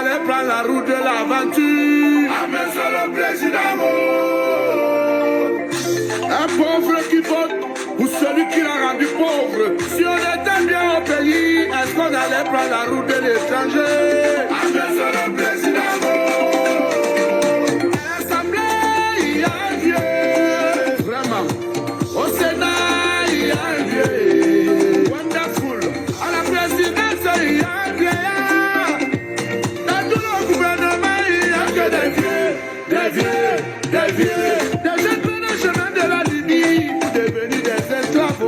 allait prendre la route de l'aventure. Ah, mais c'est le président. Un pauvre qui vote pour celui qui l'a rendu pauvre. Si on était bien au pays, est-ce qu'on allait prendre la route de l'étranger? Ah, mais c'est le président. À l'Assemblée, il y a un vieux. Vraiment. Au Sénat, il y a un vieux. Wonderful. À la présidence, il y a un vieillard. Dans tout le gouvernement, il n'y a que des vieux, des vieux, des vieux. Des jeunes prennent le chemin de la Libye pour devenir des esclaves.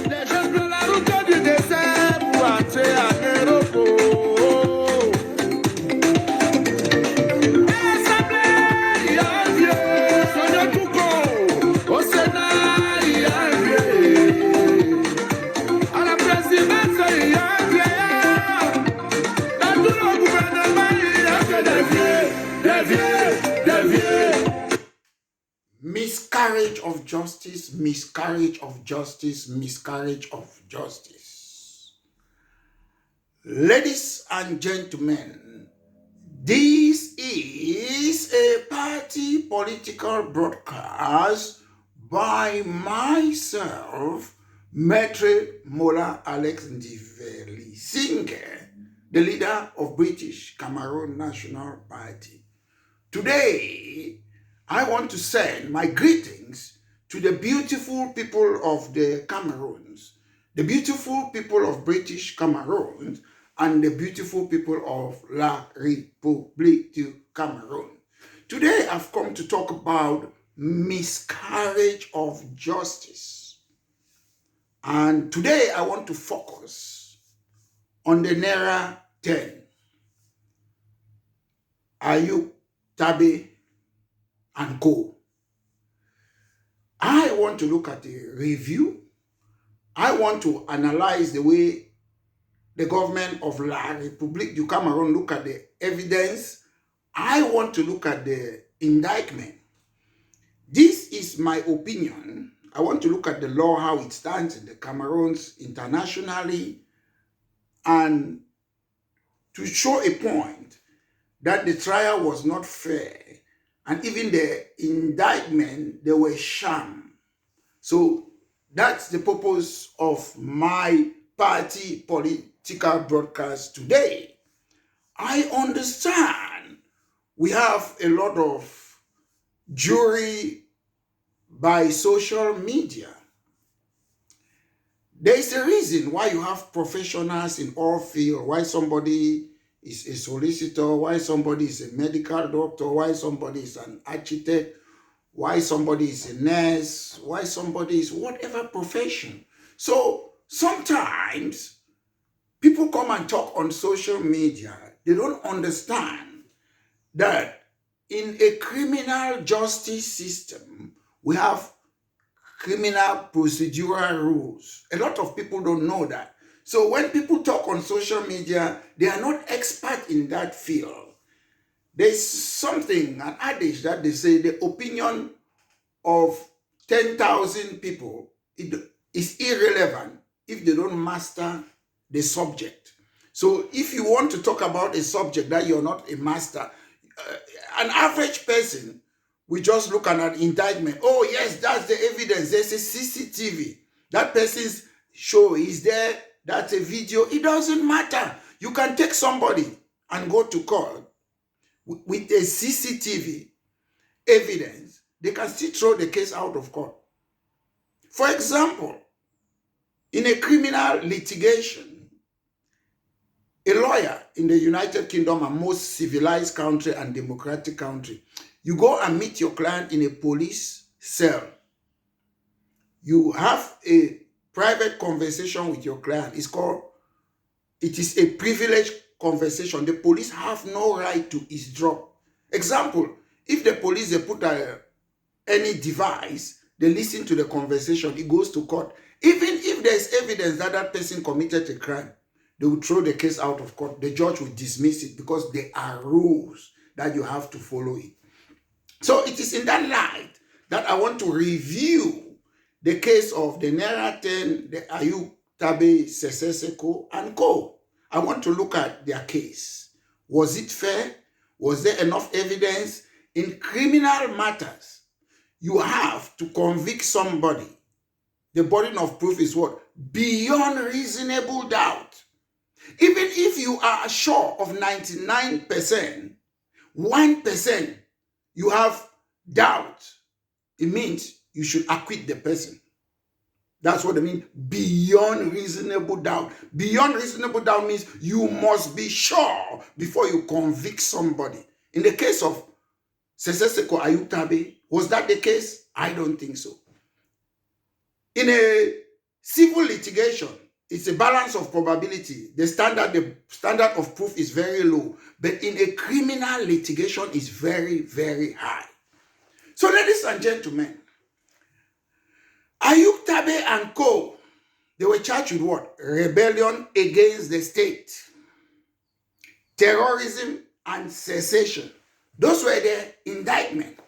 Les jeunes prennent la route du désert pour entrer en Europe. Miscarriage of justice, miscarriage of justice, miscarriage of justice. Ladies and gentlemen, this is a party political broadcast by myself, Maitre Mola Alex Ndiveli Singer, the leader of British Cameroon National Party. Today, I want to send my greetings to the beautiful people of the Cameroons, the beautiful people of British Cameroon, and the beautiful people of La République du Cameroon. Today, I've come to talk about miscarriage of justice. And today, I want to focus on the Naira 10. Ayuk Tabe Co. I want to look at the review. I want to analyze the way the government of La République du Cameroon look at the evidence. I want to look at the indictment. This is my opinion. I want to look at the law, how it stands in the Cameroons internationally, and to show a point that the trial was not fair. And even the indictment, they were sham. So that's the purpose of my party political broadcast today. I understand we have a lot of jury by social media. There is a reason why you have professionals in all fields, why somebody is a solicitor, why somebody is a medical doctor, why somebody is an architect, why somebody is a nurse, why somebody is whatever profession. So sometimes people come and talk on social media. They don't understand that in a criminal justice system, we have criminal procedural rules. A lot of people don't know that. So when people talk on social media, they are not expert in that field. There's something, an adage that they say, the opinion of 10,000 people is irrelevant if they don't master the subject. So if you want to talk about a subject that you're not a master, an average person will just look at an indictment. Oh yes, that's the evidence. There's a CCTV. That person's show is there. That's a video. It doesn't matter. You can take somebody and go to court with a CCTV evidence. They can still throw the case out of court. For example, in a criminal litigation, a lawyer in the United Kingdom, a most civilized country and democratic country, you go and meet your client in a police cell. You have a private conversation with your client. It is a privileged conversation. The police have no right to eavesdrop. Example, if the police, they put any device, they listen to the conversation, it goes to court. Even if there's evidence that that person committed a crime, they will throw the case out of court. The judge will dismiss it because there are rules that you have to follow it. So it is in that light that I want to review the case of the Naira 10, the Ayuk Tabe Co. I want to look at their case. Was it fair? Was there enough evidence? In criminal matters, you have to convict somebody. The burden of proof is what? Beyond reasonable doubt. Even if you are sure of 99%, 1% you have doubt, it means you should acquit the person. That's what I mean, beyond reasonable doubt. Beyond reasonable doubt means you must be sure before you convict somebody. In the case of Secession Ayuk Tabe, was that the case? I don't think so. In a civil litigation, it's a balance of probability. The standard of proof is very low. But in a criminal litigation, it's very, very high. So ladies and gentlemen, Ayuk Tabe and Co., they were charged with what? Rebellion against the state, terrorism, and secession. Those were the indictment.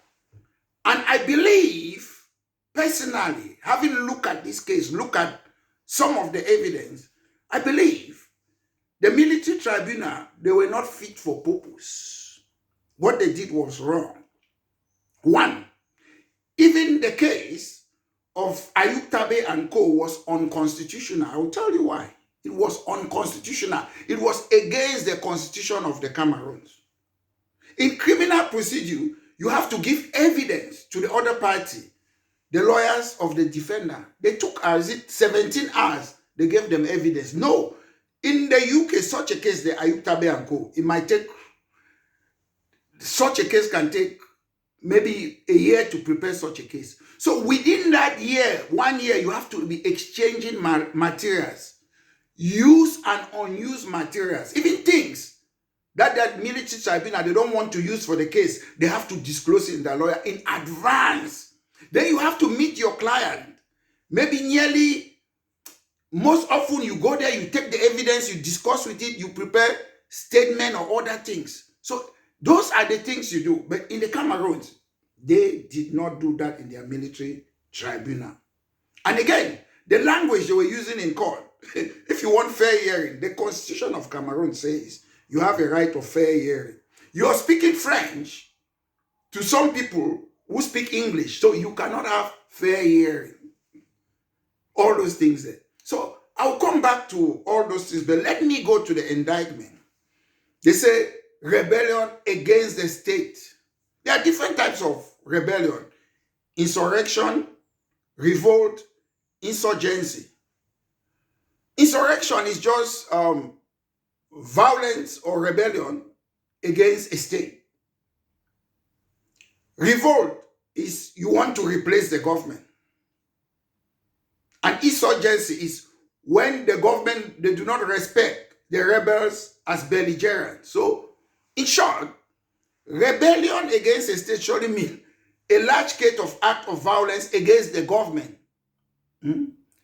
And I believe, personally, having looked at this case, look at some of the evidence, I believe the military tribunal, they were not fit for purpose. What they did was wrong. One, even the case of Ayuk Tabe and Co. was unconstitutional. I will tell you why. It was unconstitutional. It was against the constitution of the Cameroons. In criminal procedure, you have to give evidence to the other party. The lawyers of the defender, they took, 17 hours, they gave them evidence. No, in the UK, such a case, the Ayuk Tabe and Co., it might take, such a case can take maybe a year to prepare such a case. So within that year, 1 year, you have to be exchanging materials, used and unused materials, even things that military tribunal, they don't want to use for the case, they have to disclose it in the lawyer in advance. Then you have to meet your client. Maybe nearly, most often you go there, you take the evidence, you discuss with it, you prepare statement or other things. So those are the things you do. But in the Cameroons, they did not do that in their military tribunal. And again, the language they were using in court, if you want fair hearing, the constitution of Cameroon says you have a right of fair hearing. You are speaking French to some people who speak English, so you cannot have fair hearing. All those things there. So I'll come back to all those things, but let me go to the indictment. They say rebellion against the state. There are different types of rebellion: insurrection, revolt, insurgency. Insurrection is just violence or rebellion against a state. Revolt is you want to replace the government. And insurgency is when the government, they do not respect the rebels as belligerents. So, in short, rebellion against a state surely means a large scale of act of violence against the government.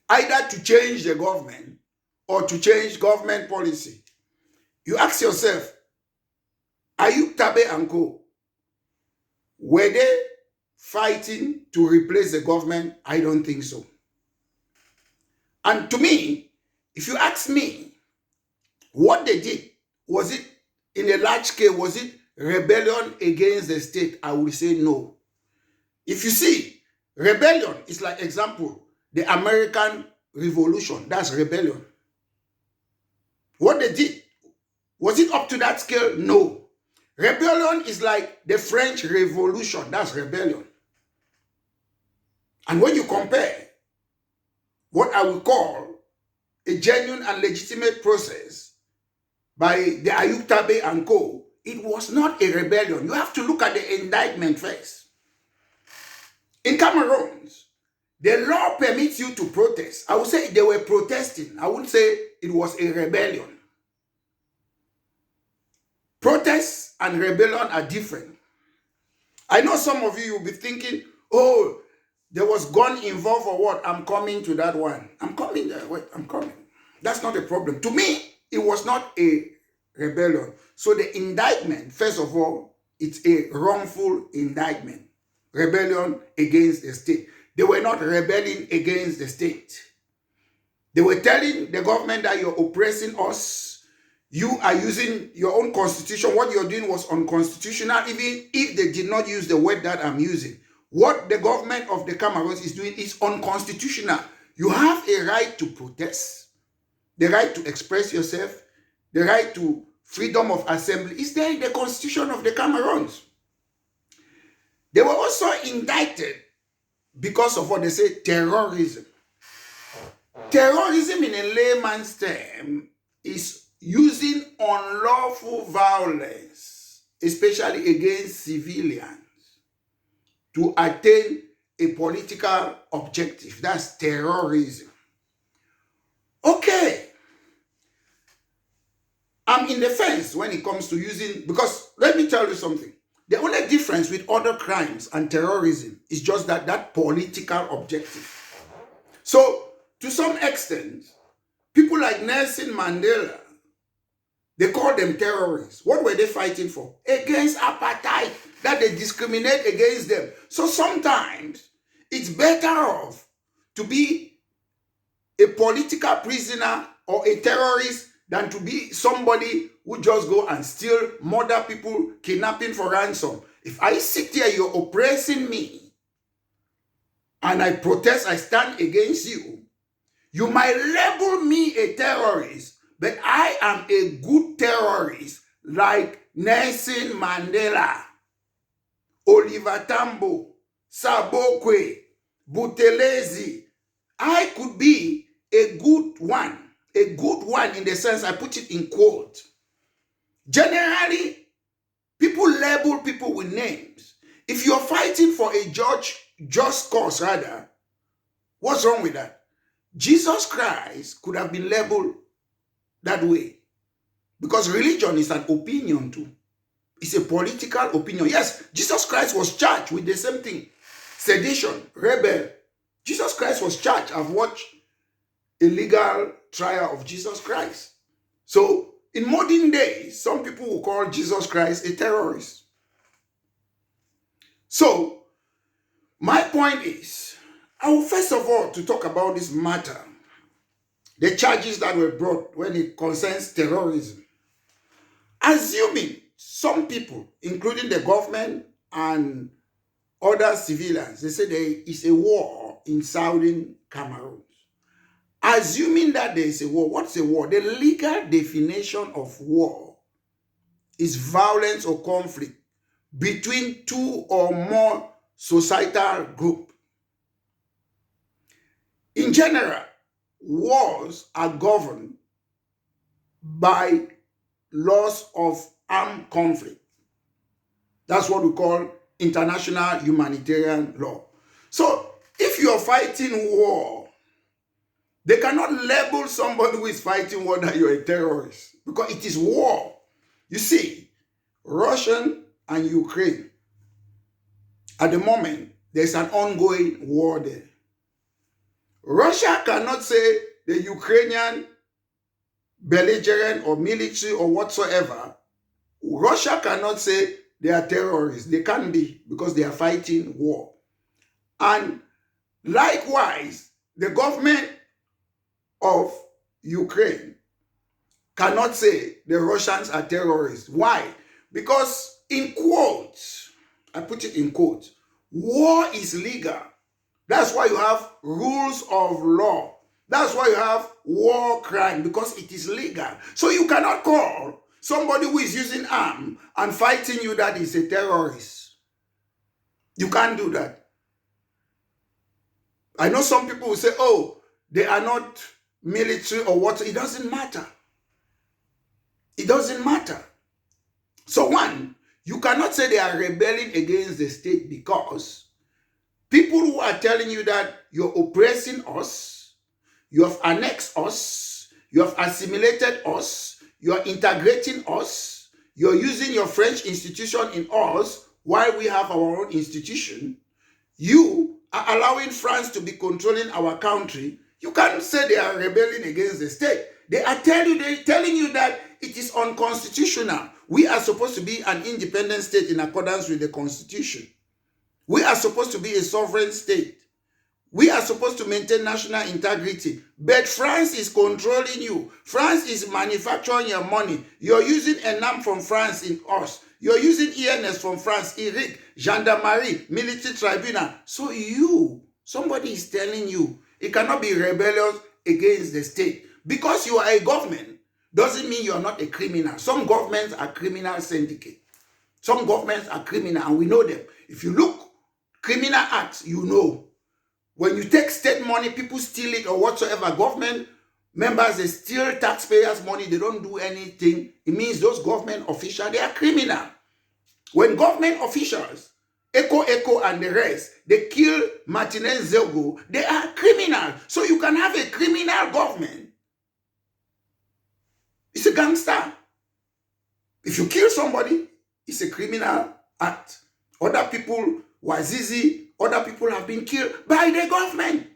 Either to change the government or to change government policy. You ask yourself, Ayuk Tabe and Co., were they fighting to replace the government? I don't think so. And to me, if you ask me, what they did, was it in a large scale, was it rebellion against the state? I will say no. If you see, rebellion is like, example, the American Revolution, that's rebellion. What they did, was it up to that scale? No. Rebellion is like the French Revolution, that's rebellion. And when you compare what I would call a genuine and legitimate process by the Ayuk Tabe and Co., it was not a rebellion. You have to look at the indictment first. In Cameroon, the law permits you to protest. I would say they were protesting. I wouldn't say it was a rebellion. Protests and rebellion are different. I know some of you will be thinking, oh, there was gun involved or what? I'm coming to that one. I'm coming there. Wait, I'm coming. That's not a problem. To me, it was not a rebellion. So the indictment, first of all, it's a wrongful indictment. Rebellion against the state. They were not rebelling against the state. They were telling the government that you're oppressing us. You are using your own constitution. What you're doing was unconstitutional, even if they did not use the word that I'm using. What the government of the Cameroons is doing is unconstitutional. You have a right to protest, the right to express yourself, the right to freedom of assembly. Is there in the constitution of the Cameroons? They were also indicted because of what they say, terrorism. Terrorism in a layman's term is using unlawful violence, especially against civilians, to attain a political objective. That's terrorism. Okay. I'm in the fence when it comes to using, because let me tell you something. The only difference with other crimes and terrorism is just that political objective. So, to some extent, people like Nelson Mandela, they call them terrorists. What were they fighting for? Against apartheid, that they discriminate against them. So sometimes it's better off to be a political prisoner or a terrorist than to be somebody who just go and steal, murder people, kidnapping for ransom. If I sit here, you're oppressing me, and I protest, I stand against you, you might label me a terrorist, but I am a good terrorist like Nelson Mandela, Oliver Tambo, Sabokwe, Buthelezi. I could be a good one in the sense I put it in quote. Generally, people label people with names. If you're fighting for a just cause rather, what's wrong with that? Jesus Christ could have been labeled that way, because religion is an opinion too. It's a political opinion. Yes, Jesus Christ was charged with the same thing. Sedition, rebel. Jesus Christ was charged. I've watched a legal trial of Jesus Christ. So, in modern days, some people will call Jesus Christ a terrorist. So, my point is, I will first of all to talk about this matter, the charges that were brought when it concerns terrorism. Assuming some people, including the government and other civilians, they say there is a war in southern Cameroon. Assuming that there is a war, what's a war? The legal definition of war is violence or conflict between two or more societal groups. In general, wars are governed by laws of armed conflict. That's what we call international humanitarian law. So, if you are fighting war, they cannot label somebody who is fighting war that you're a terrorist, because it is war. You see, Russia and Ukraine, at the moment, there's an ongoing war there. Russia cannot say the Ukrainian belligerent or military or whatsoever. Russia cannot say they are terrorists. They can't be, because they are fighting war. And likewise, the government of Ukraine cannot say the Russians are terrorists. Why? Because in quotes, I put it in quotes, war is legal. That's why you have rules of law. That's why you have war crime, because it is legal. So you cannot call somebody who is using arm and fighting you that is a terrorist. You can't do that. I know some people will say, oh, they are not military or what. It doesn't matter. It doesn't matter. So one, you cannot say they are rebelling against the state, because people who are telling you that you're oppressing us, you have annexed us, you have assimilated us, you're integrating us, you're using your French institution in us while we have our own institution, you are allowing France to be controlling our country. You can't say they are rebelling against the state. They are telling you that it is unconstitutional. We are supposed to be an independent state in accordance with the Constitution. We are supposed to be a sovereign state. We are supposed to maintain national integrity, but France is controlling you. France is manufacturing your money. You're using ENAM from France in us. You're using ENS from France, IRIC, Gendarmerie, Military Tribunal. So somebody is telling you, it cannot be rebellious against the state. Because you are a government, doesn't mean you are not a criminal. Some governments are criminal syndicate. Some governments are criminal, and we know them. If you look criminal acts, you know. When you take state money, people steal it or whatsoever, government members, they steal taxpayers' money, they don't do anything. It means those government officials, they are criminal. When government officials, Echo and the rest, they kill Martinez Zelgo, they are criminal. So you can have a criminal government. It's a gangster. If you kill somebody, it's a criminal act. Other people, Wazizi, other people have been killed by the government.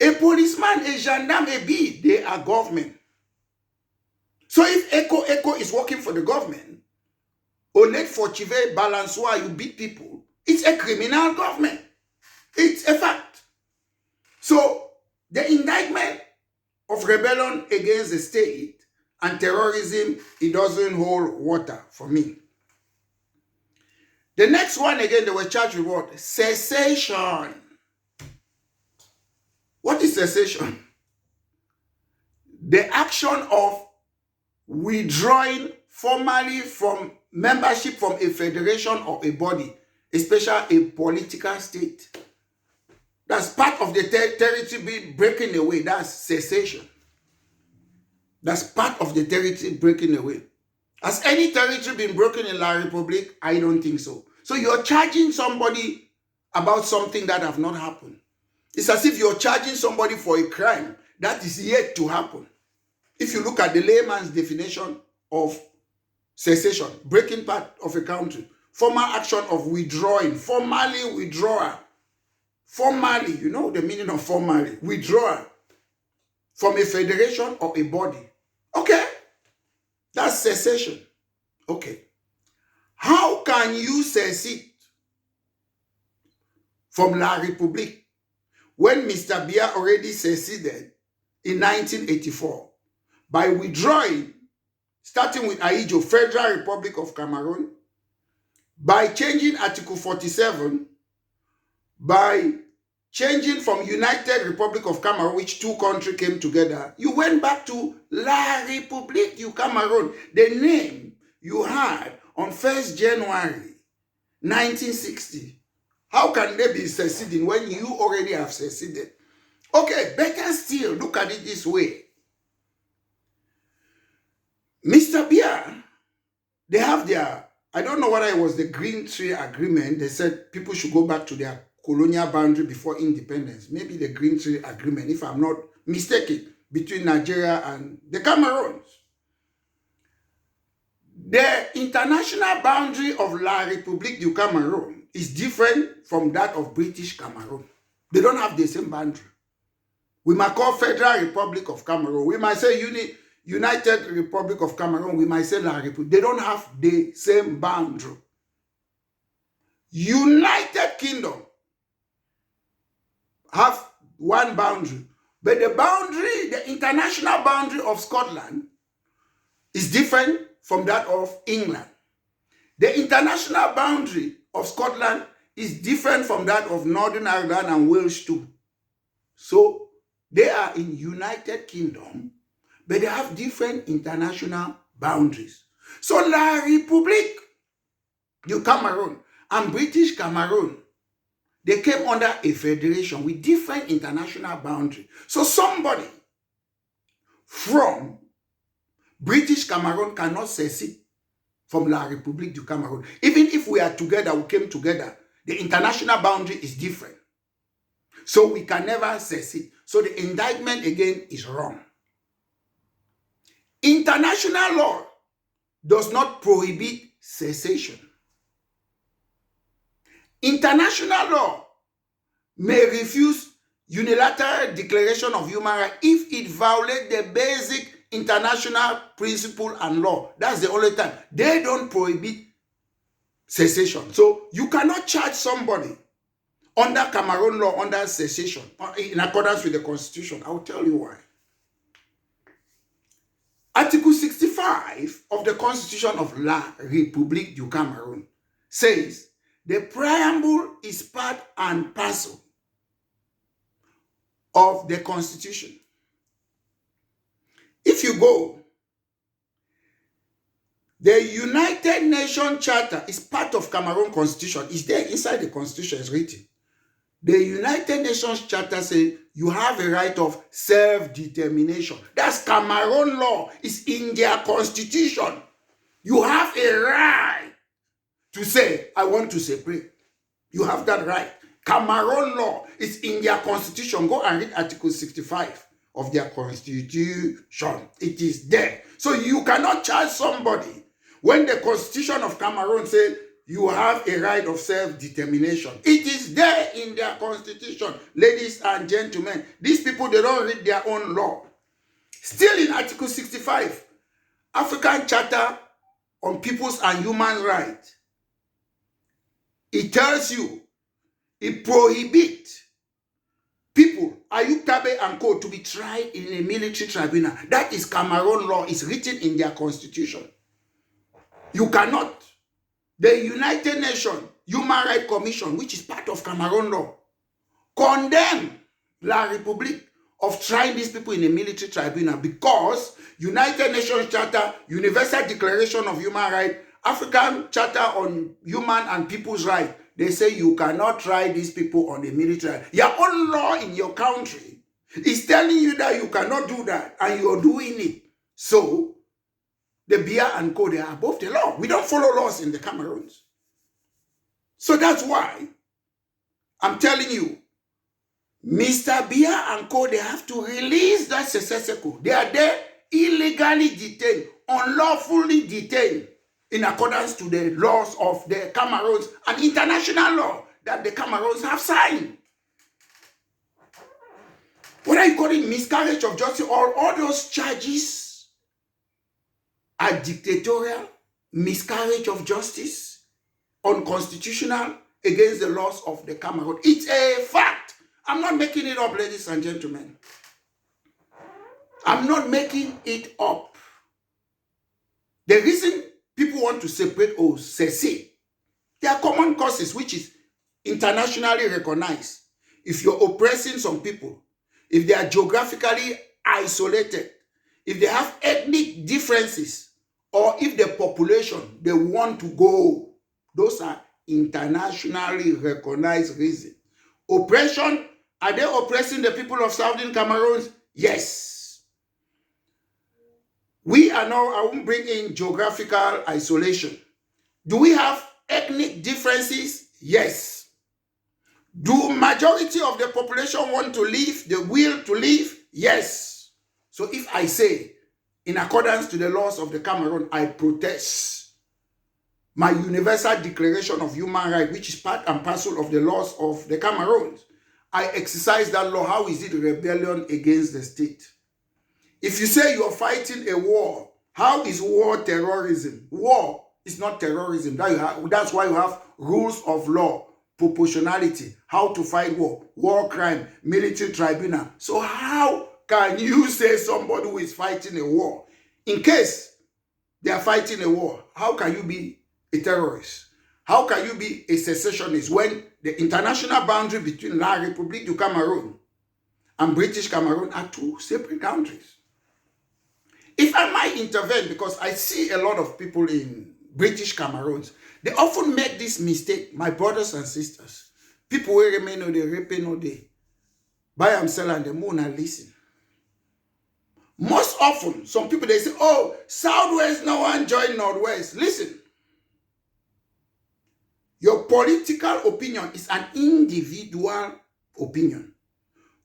A policeman, a gendarme, a bee, they are government. So if Echo is working for the government, Onet Forchive Balansoa, you beat people, it's a criminal government. It's a fact. So the indictment of rebellion against the state and terrorism, it doesn't hold water for me. The next one, again, they were charged with what? Secession. What is secession? The action of withdrawing formally from membership from a federation or a body, especially a political state. That's part of the territory being breaking away. That's secession. That's part of the territory breaking away. Has any territory been broken in La Republique? I don't think so. So you're charging somebody about something that have not happened. It's as if you're charging somebody for a crime that is yet to happen. If you look at the layman's definition of secession, breaking part of a country, formal action of withdrawing, formally withdraw, formally, you know the meaning of formally, withdraw from a federation or a body. Okay, that's secession. Okay. How can you secede from La Republique when Mr. Biya already seceded in 1984 by withdrawing, starting with Ahidjo, Federal Republic of Cameroon, by changing Article 47, by changing from United Republic of Cameroon, which two countries came together, you went back to La République du Cameroun, the name you had on 1st January 1960. How can they be seceding when you already have seceded? Okay, better still, look at it this way. Mr. Biya, they have their, I don't know whether it was the Green Tree Agreement. They said people should go back to their colonial boundary before independence. Maybe the Green Tree Agreement, if I'm not mistaken, between Nigeria and the Cameroons. The international boundary of La République du Cameroun is different from that of British Cameroon. They don't have the same boundary. We might call Federal Republic of Cameroon. We might say United Republic of Cameroon. We might say La République. They don't have the same boundary. United Kingdom have one boundary. But the boundary, the international boundary of Scotland is different from that of England. The international boundary of Scotland is different from that of Northern Ireland and Wales too. So they are in United Kingdom, but they have different international boundaries. So La République du Cameroun and British Cameroon, they came under a federation with different international boundaries. So somebody from British Cameroon cannot secede from La République du Cameroun. Even if we are together, we came together, the international boundary is different. So we can never secede. So the indictment again is wrong. International law does not prohibit secession. International law may refuse unilateral declaration of human rights if it violates the basic international principle and law. That's the only time. They don't prohibit secession. So you cannot charge somebody under Cameroon law, under secession, in accordance with the constitution. I'll tell you why. Article 65 of the Constitution of La République du Cameroon says the preamble is part and parcel of the constitution. If you go, the United Nations Charter is part of Cameroon constitution. It's there inside the constitution, it's written. The United Nations Charter says you have a right of self-determination. That's Cameroon law. It's in their constitution. You have a right to say, I want to separate. You have that right. Cameroon law is in their constitution. Go and read Article 65 of their constitution. It is there. So you cannot charge somebody when the constitution of Cameroon says you have a right of self-determination. It is there in their constitution. Ladies and gentlemen, these people, they don't read their own law. Still in Article 65, African Charter on Peoples and Human Rights, it tells you, it prohibits people, Ayuk Tabe Co, to be tried in a military tribunal. That is Cameroon law. It's written in their constitution. You cannot. The United Nations Human Rights Commission, which is part of Cameroon law, condemn La République of trying these people in a military tribunal because United Nations Charter, Universal Declaration of Human Rights, African Charter on Human and People's Rights, they say you cannot try these people on a military. Your own law in your country is telling you that you cannot do that, and you're doing it. So, the Biya and Co, they are above the law. We don't follow laws in the Cameroons. So that's why I'm telling you, Mr. Biya and Co, they have to release that Secession. They are there illegally detained, unlawfully detained, in accordance to the laws of the Cameroons and international law that the Cameroons have signed. What are you calling miscarriage of justice? All those charges are dictatorial, miscarriage of justice, unconstitutional, against the laws of the Cameroon. It's a fact. I'm not making it up, ladies and gentlemen. I'm not making it up. The reason people want to separate or secede, there are common causes which is internationally recognized. If you're oppressing some people, if they are geographically isolated, if they have ethnic differences, or if the population, they want to go, those are internationally recognized reasons. Oppression, are they oppressing the people of Southern Cameroon? Yes. We are now, I won't bring in geographical isolation. Do we have ethnic differences? Yes. Do majority of the population want to leave, the will to leave? Yes. So if I say, in accordance to the laws of the Cameroon, I protest my Universal Declaration of Human Rights, which is part and parcel of the laws of the Cameroon, I exercise that law. How is it rebellion against the state? If you say you are fighting a war, how is war terrorism? War is not terrorism. That's why you have rules of law, proportionality, how to fight war crime, military tribunal. So how can you say somebody who is fighting a war? In case they are fighting a war, how can you be a terrorist? How can you be a secessionist when the international boundary between La République du Cameroon and British Cameroon are two separate countries? If I might intervene, because I see a lot of people in British Cameroons, they often make this mistake, my brothers and sisters. People will remain no day, raping no day. Buy and sell and the moon and listen. Most often, some people, they say, oh, Southwest, no one join Northwest. Listen. Your political opinion is an individual opinion.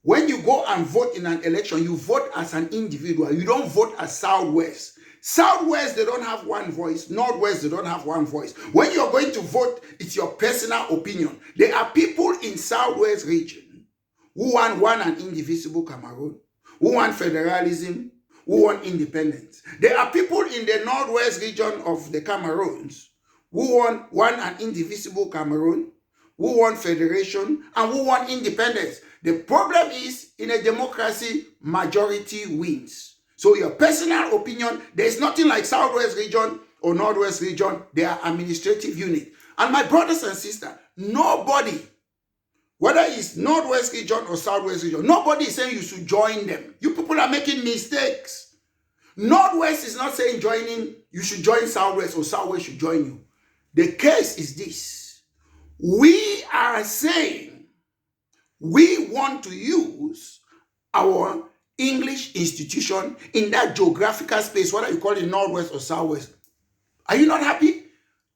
When you go and vote in an election, you vote as an individual. You don't vote as Southwest. Southwest, they don't have one voice. Northwest, they don't have one voice. When you're going to vote, it's your personal opinion. There are people in Southwest region who want one and indivisible Cameroon, who want federalism, who want independence. There are people in the Northwest region of the Cameroons who want one and indivisible Cameroon, who want federation, and who want independence. The problem is, in a democracy, majority wins. So your personal opinion, there's nothing like Southwest region or Northwest region. They are administrative unit. And my brothers and sisters, nobody, whether it's Northwest region or Southwest region, nobody is saying you should join them. You people are making mistakes. Northwest is not saying you should join Southwest or Southwest should join you. The case is this. We are saying we want to use our English institution in that geographical space, whether you call it Northwest or Southwest. Are you not happy?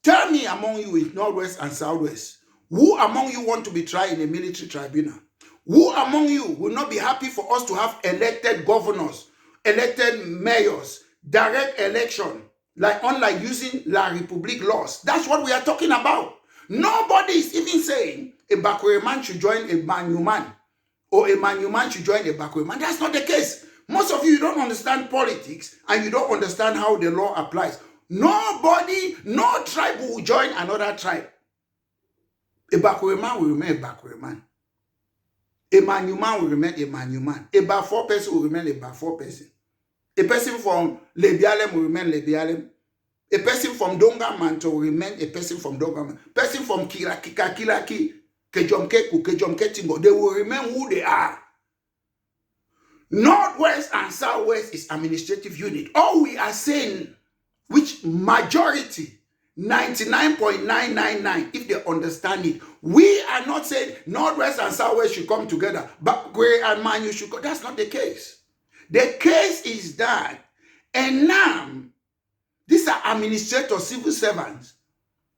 Tell me among you in Northwest and Southwest, who among you want to be tried in a military tribunal? Who among you will not be happy for us to have elected governors, elected mayors, direct election, unlike using La République laws? That's what we are talking about. Nobody is even saying a Bakwe man should join a Manu man, or a Manu man should join a Bakwe man. That's not the case. Most of you don't understand politics, and you don't understand how the law applies. Nobody, no tribe will join another tribe. A Bakwe man will remain a Bakwe man. A Manu man will remain a Manu man. A Bafor person will remain a Bafor person. A person from Lebialem will remain Lebialem. A person from Dongaman will remain a person from Dongaman. Person from Kilaki, Kejomkeku, Kejomketingo, they will remain who they are. Northwest and Southwest is administrative unit. All we are saying, which majority, 99.999, if they understand it, we are not saying Northwest and Southwest should come together, but Gray and Manu should go. That's not the case. The case is that, and now, these are administrators, civil servants,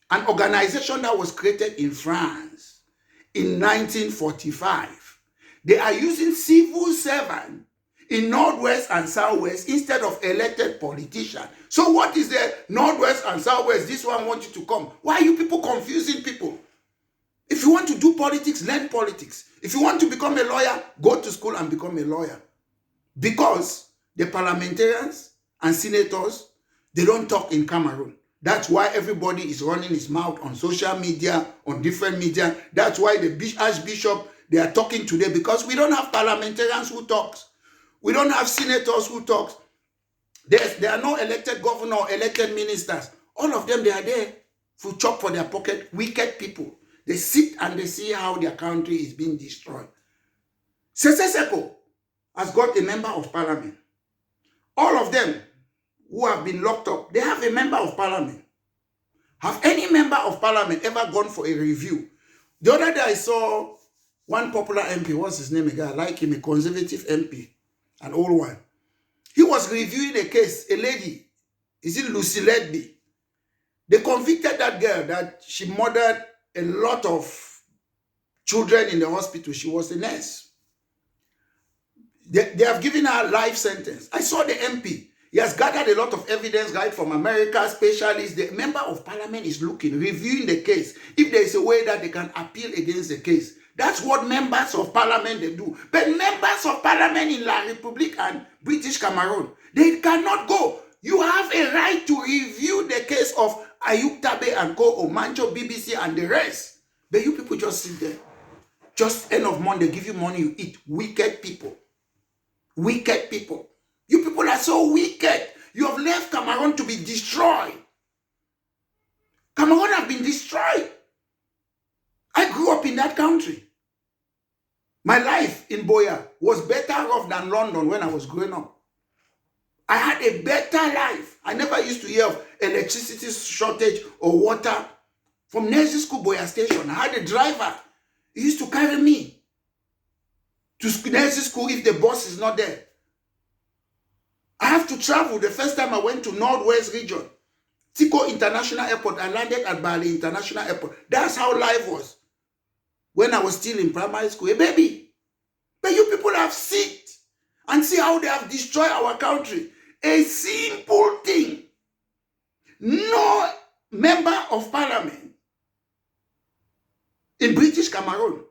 an organization that was created in France in 1945. They are using civil servants in Northwest and Southwest instead of elected politicians. So what is the Northwest and Southwest? This one wants you to come. Why are you people confusing people? If you want to do politics, learn politics. If you want to become a lawyer, go to school and become a lawyer. Because the parliamentarians and senators, they don't talk in Cameroon. That's why everybody is running his mouth on social media, on different media. That's why the Archbishop, they are talking today, because we don't have parliamentarians who talk. We don't have senators who talk. There are no elected governor or elected ministers. All of them, they are there to chop for their pocket. Wicked people. They sit and they see how their country is being destroyed. Secession has got a member of parliament. All of them who have been locked up, they have a member of parliament. Have any member of parliament ever gone for a review? The other day I saw one popular MP, what's his name again? I like him, a conservative MP, an old one. He was reviewing a case, a lady, is it Lucy Ledby? They convicted that girl that she murdered a lot of children in the hospital. She was a nurse. They have given her a life sentence. I saw the MP. He has gathered a lot of evidence, right, from America, specialists. The member of parliament is looking, reviewing the case. If there is a way that they can appeal against the case. That's what members of parliament they do. But members of parliament in La République and British Cameroon, they cannot go. You have a right to review the case of Ayuk Tabe Co Must, BBC and the rest. But you people just sit there. Just end of month, they give you money, you eat. Wicked people. Wicked people. You people are so wicked. You have left Cameroon to be destroyed. Cameroon has been destroyed. I grew up in that country. My life in Boya was better off than London when I was growing up. I had a better life. I never used to hear of electricity shortage or water. From nursery school, Boya Station, I had a driver. He used to carry me to nursery school if the bus is not there. I have to travel. The first time I went to Northwest region, Tico International Airport, I landed at Bali International Airport. That's how life was when I was still in primary school. A baby. But you people have sit and see how they have destroyed our country. A simple thing. No member of parliament in British Cameroon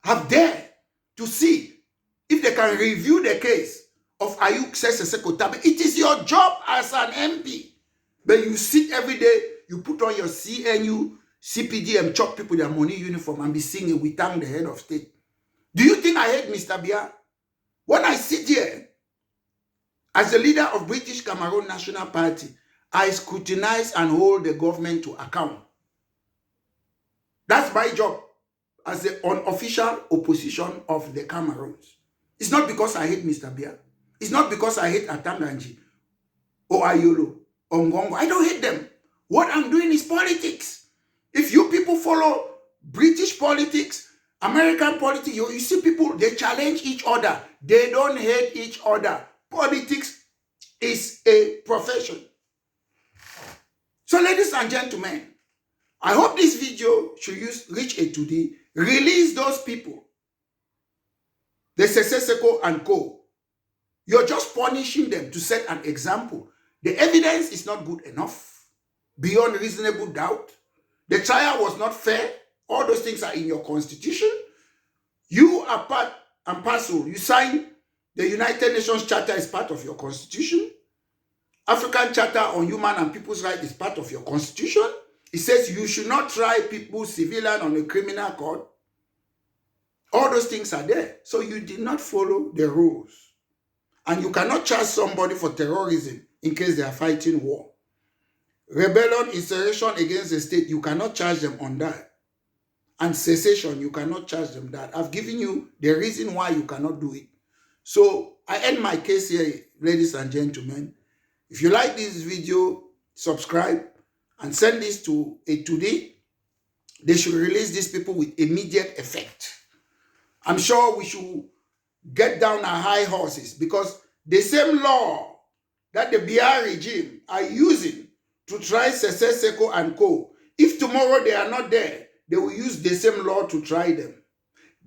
have dared to see if they can review the case of Ayuk Tabe. It is your job as an MP. But you sit every day, you put on your CNU, CPDM chop people their money uniform and be singing, we thank the head of state. Do you think I hate Mr. Biya? When I sit here as the leader of British Cameroon National Party, I scrutinize and hold the government to account. That's my job as the unofficial opposition of the Cameroons. It's not because I hate Mr. Biya. It's not because I hate Atanganji or Ayolo or Ngongo. I don't hate them. What I'm doing is politics. If you people follow British politics, American politics, you see people, they challenge each other. They don't hate each other. Politics is a profession. So ladies and gentlemen, I hope this video should reach a today. Release those people. The Secession and Co. You're just punishing them to set an example. The evidence is not good enough. Beyond reasonable doubt. The trial was not fair. All those things are in your constitution. You are part and parcel. You signed the United Nations Charter is part of your constitution. African Charter on Human and People's Rights is part of your constitution. It says you should not try people, civilian, on a criminal court. All those things are there. So you did not follow the rules. And you cannot charge somebody for terrorism in case they are fighting war. Rebellion, insurrection against the state, you cannot charge them on that. And secession, you cannot charge them that. I've given you the reason why you cannot do it. So I end my case here, ladies and gentlemen. If you like this video, subscribe and send this to a today. They should release these people with immediate effect. I'm sure we should get down our high horses because the same law that the BR regime are using to try Secession and Co. If tomorrow they are not there, they will use the same law to try them.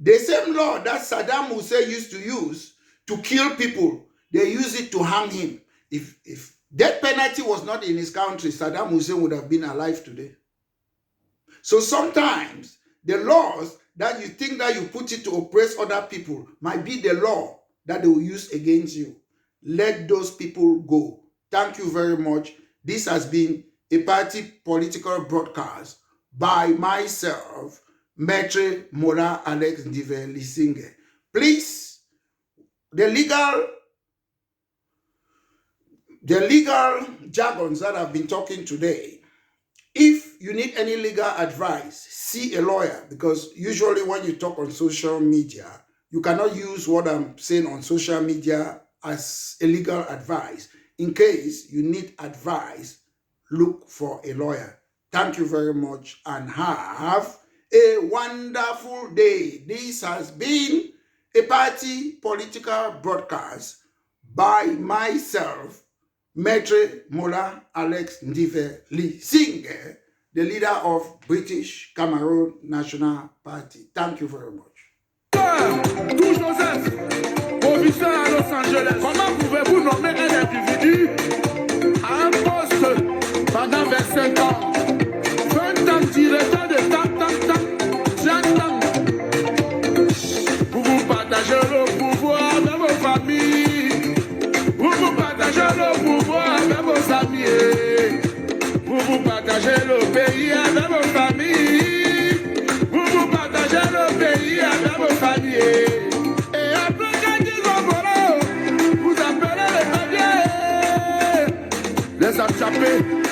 The same law that Saddam Hussein used to use to kill people, they use it to hang him. If death penalty was not in his country, Saddam Hussein would have been alive today. So sometimes the laws that you think that you put it to oppress other people might be the law that they will use against you. Let those people go. Thank you very much. This has been a party political broadcast by myself, Maitre Mola Alex Ndive Lisinge. Please, the legal jargons that I've been talking today, if you need any legal advice, see a lawyer, because usually when you talk on social media, you cannot use what I'm saying on social media as a legal advice. In case you need advice, look for a lawyer. Thank you very much and have a wonderful day. This has been a party political broadcast by myself, Maitre Mola Alex Ndive Lisinge, the leader of British Cameroon National Party. Thank you very much. Tout Joseph, officier à Los Angeles. Comment pouvez-vous nommer un individu à un poste pendant 25 ans? 20 ans directeur de tant. Vous partagez le pouvoir avec vos familles. Vous partagez le pouvoir avec vos amis. Vous partagez le pays avec vos familles. Vous partagez le pays avec vos familles. Et après quand ils ont volé, vous appelez les familles. Les attraper.